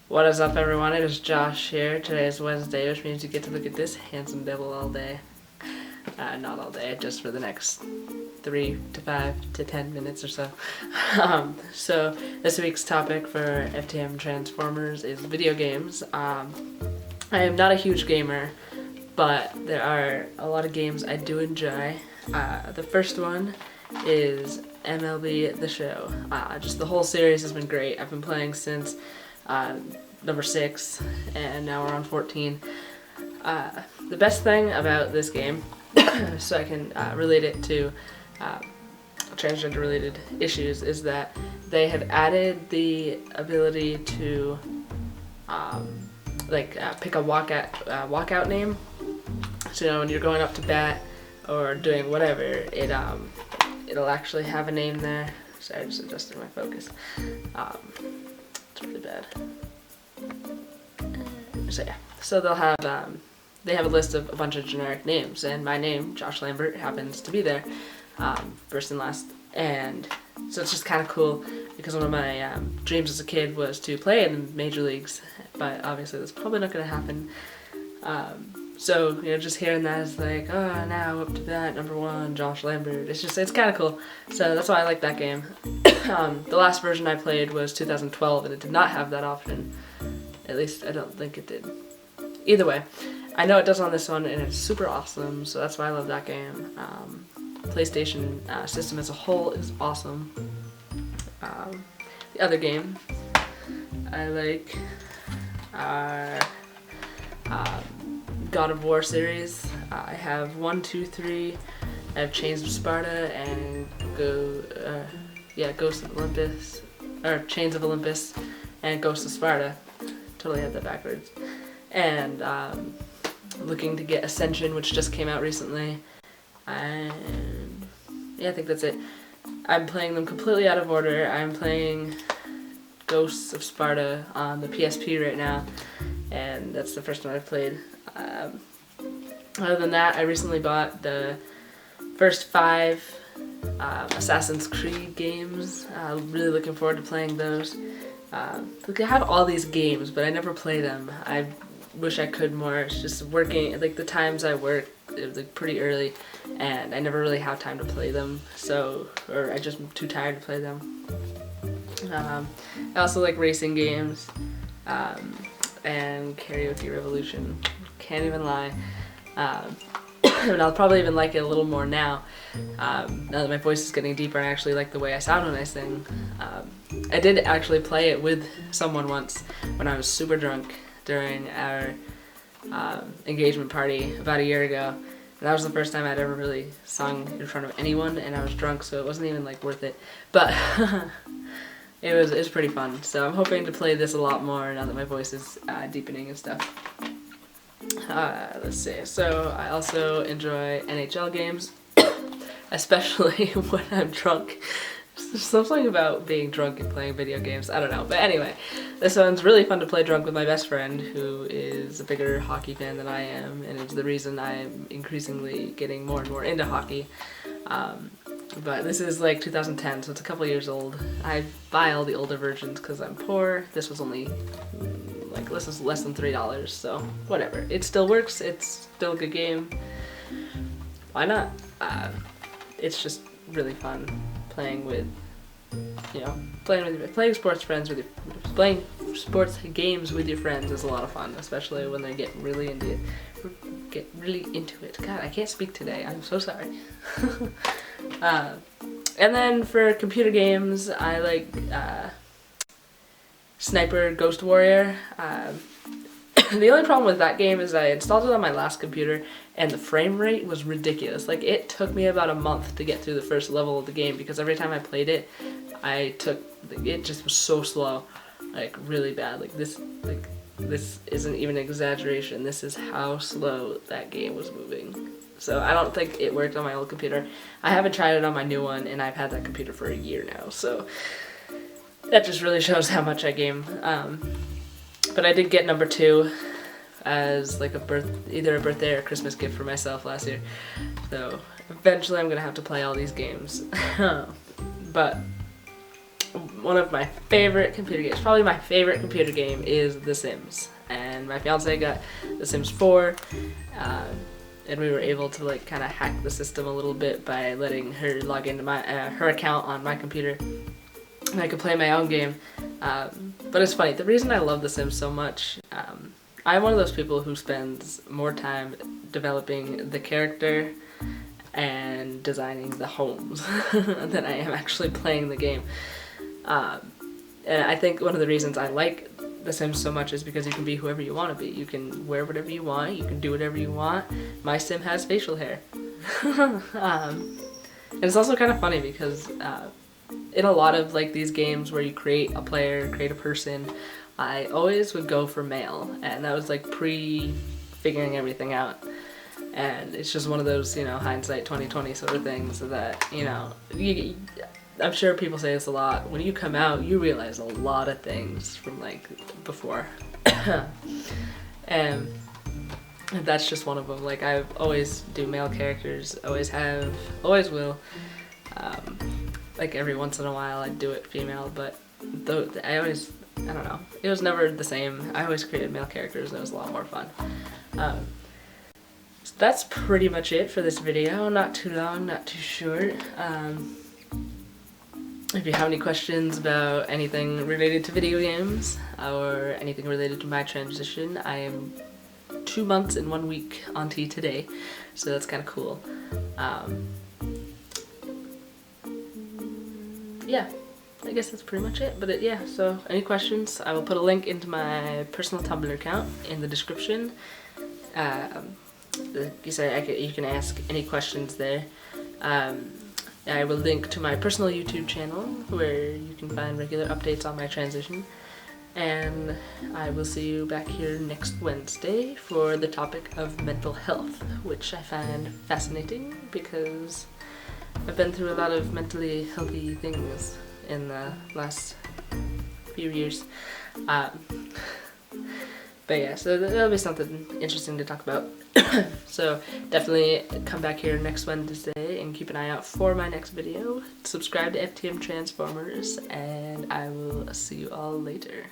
What is up, everyone? It is Josh here. Today is Wednesday, which means you get to look at this handsome devil all day. Not all day, just for the next 3 to 5 to 10 minutes or so. So this week's topic for FTM Transformers is video games. I am not a huge gamer, but there are a lot of games I do enjoy. The first one is MLB The Show. Just the whole series has been great. I've been playing since number 6, and now we're on 14. The best thing about this game, so I can relate it to transgender related issues, is that they have added the ability to pick a walkout name. So when you're going up to bat or doing whatever, it'll actually have a name there. Sorry, I just adjusted my focus. It's really bad. So they'll have they have a list of a bunch of generic names, and my name, Josh Lambert, happens to be there, first and last. And so it's just kind of cool because one of my dreams as a kid was to play in the major leagues, but obviously that's probably not going to happen. So just hearing that is like, oh, now up to bat, number 1, Josh Lambert. It's kind of cool. So that's why I like that game. The last version I played was 2012, and it did not have that option. At least I don't think it did. Either way, I know it does on this one, and it's super awesome. So that's why I love that game. PlayStation system as a whole is awesome. The other game I like are God of War series. I have 1, 2, 3. I have Chains of Sparta and Ghosts of Olympus, or Chains of Olympus and Ghosts of Sparta. Totally had that backwards. And looking to get Ascension, which just came out recently. And yeah, I think that's it. I'm playing them completely out of order. I'm playing Ghosts of Sparta on the PSP right now, and that's the first one I've played. Other than that, I recently bought the first 5 Assassin's Creed games. Really looking forward to playing those. Look, I have all these games, but I never play them. I wish I could more. It's just working, like the times I work, it's like pretty early, and I never really have time to play them. Or I just am too tired to play them. I also like racing games, and Karaoke Revolution. Can't even lie. And I'll probably even like it a little more now. Now that my voice is getting deeper, I actually like the way I sound when I sing. I did actually play it with someone once when I was super drunk during our engagement party about a year ago. And that was the first time I'd ever really sung in front of anyone, and I was drunk, so it wasn't even like worth it. But it was pretty fun. So I'm hoping to play this a lot more now that my voice is deepening and stuff. Let's see. So I also enjoy NHL games, especially when I'm drunk. There's something about being drunk and playing video games. I don't know. But anyway, this one's really fun to play drunk with my best friend, who is a bigger hockey fan than I am, and it's the reason I'm increasingly getting more and more into hockey. But this is like 2010, so it's a couple years old. I buy all the older versions because I'm poor. This was only this is less than $3, so whatever. It still works. It's still a good game. Why not? It's just really fun playing with, playing sports games with your friends is a lot of fun, especially when they get really into it. God, I can't speak today. I'm so sorry. And then for computer games, I like Sniper Ghost Warrior. The only problem with that game is I installed it on my last computer, and the frame rate was ridiculous. Like, it took me about a month to get through the first level of the game because every time I played it, it just was so slow, like really bad. This isn't even an exaggeration. This is how slow that game was moving. So I don't think it worked on my old computer. I haven't tried it on my new one, and I've had that computer for a year now. So that just really shows how much I game. But I did get number 2 as like either a birthday or Christmas gift for myself last year. So eventually I'm gonna have to play all these games. But one of my favorite computer games, probably my favorite computer game, is The Sims. And my fiance got The Sims 4, and we were able to like kind of hack the system a little bit by letting her log into my her account on my computer, and I could play my own game. But it's funny, the reason I love The Sims so much, I'm one of those people who spends more time developing the character and designing the homes than I am actually playing the game. And I think one of the reasons I like The Sims so much is because you can be whoever you want to be. You can wear whatever you want, you can do whatever you want. My Sim has facial hair. And it's also kind of funny because in a lot of like these games where you create a player, create a person, I always would go for male, and that was like pre-figuring everything out. And it's just one of those, you know, hindsight 2020 sort of things that, you know, I'm sure people say this a lot. When you come out, you realize a lot of things from like before. And that's just one of them. Like I always do male characters, always have, always will. Like every once in a while I do it female, but I don't know. It was never the same. I always created male characters and it was a lot more fun. So that's pretty much it for this video. Not too long, not too short. If you have any questions about anything related to video games or anything related to my transition, I am 2 months and 1 week on T today, so that's kind of cool. Yeah, I guess that's pretty much it. But yeah, so any questions, I will put a link into my personal Tumblr account in the description. You can ask any questions there. I will link to my personal YouTube channel where you can find regular updates on my transition. And I will see you back here next Wednesday for the topic of mental health, which I find fascinating because I've been through a lot of mentally healthy things in the last few years. But yeah, so that'll be something interesting to talk about. So definitely come back here next Wednesday and keep an eye out for my next video. Subscribe to FTM Transformers, and I will see you all later.